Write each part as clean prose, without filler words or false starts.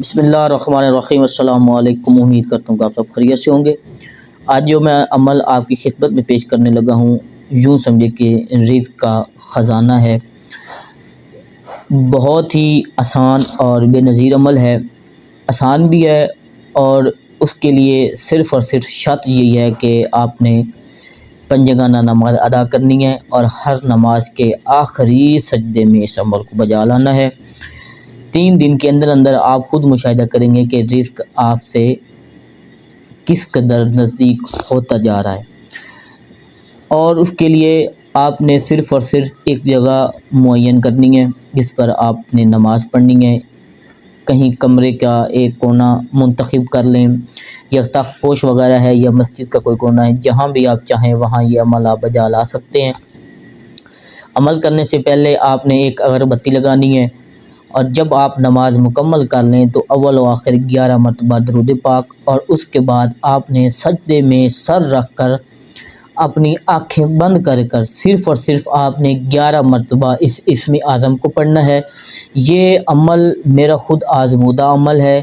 بسم اللہ الرحمن الرحیم، السلام علیکم۔ امید کرتا ہوں کہ آپ سب خیریت سے ہوں گے۔ آج جو میں عمل آپ کی خدمت میں پیش کرنے لگا ہوں، یوں سمجھے کہ رزق کا خزانہ ہے۔ بہت ہی آسان اور بے نظیر عمل ہے، آسان بھی ہے، اور اس کے لیے صرف اور صرف شرط یہی ہے کہ آپ نے پنجگانہ نماز ادا کرنی ہے اور ہر نماز کے آخری سجدے میں اس عمل کو بجا لانا ہے۔ 3 دن کے اندر اندر آپ خود مشاہدہ کریں گے کہ رزق آپ سے کس قدر نزدیک ہوتا جا رہا ہے۔ اور اس کے لیے آپ نے صرف اور صرف ایک جگہ معین کرنی ہے جس پر آپ نے نماز پڑھنی ہے۔ کہیں کمرے کا ایک کونا منتخب کر لیں، یا تخت پوش وغیرہ ہے، یا مسجد کا کوئی کونا ہے، جہاں بھی آپ چاہیں وہاں یہ عمل آپ بجا لا سکتے ہیں۔ عمل کرنے سے پہلے آپ نے ایک اگربتی لگانی ہے، اور جب آپ نماز مکمل کر لیں تو اول و آخر 11 مرتبہ درود پاک، اور اس کے بعد آپ نے سجدے میں سر رکھ کر اپنی آنکھیں بند کر کر صرف اور صرف آپ نے 11 مرتبہ اس اسم اعظم کو پڑھنا ہے۔ یہ عمل میرا خود آزمودہ عمل ہے۔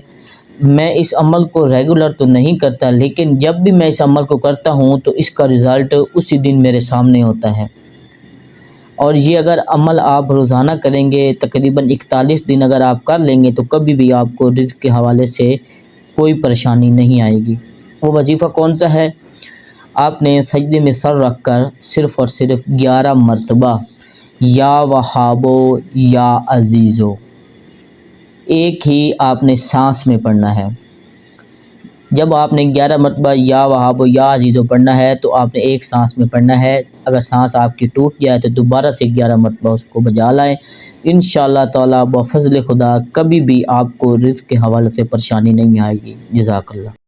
میں اس عمل کو ریگولر تو نہیں کرتا، لیکن جب بھی میں اس عمل کو کرتا ہوں تو اس کا رزلٹ اسی دن میرے سامنے ہوتا ہے۔ اور یہ اگر عمل آپ روزانہ کریں گے، تقریباً 41 دن اگر آپ کر لیں گے، تو کبھی بھی آپ کو رزق کے حوالے سے کوئی پریشانی نہیں آئے گی۔ وہ وظیفہ کون سا ہے؟ آپ نے سجدے میں سر رکھ کر صرف اور صرف 11 مرتبہ یا وہابو یا عزیزو، ایک ہی آپ نے سانس میں پڑھنا ہے۔ جب آپ نے 11 مرتبہ یا وہابو یا عزیزو پڑھنا ہے تو آپ نے ایک سانس میں پڑھنا ہے۔ اگر سانس آپ کی ٹوٹ جائے تو دوبارہ سے 11 مرتبہ اس کو بجا لائیں۔ انشاءاللہ تعالی بفضل خدا کبھی بھی آپ کو رزق کے حوالے سے پریشانی نہیں آئے گی۔ جزاک اللہ۔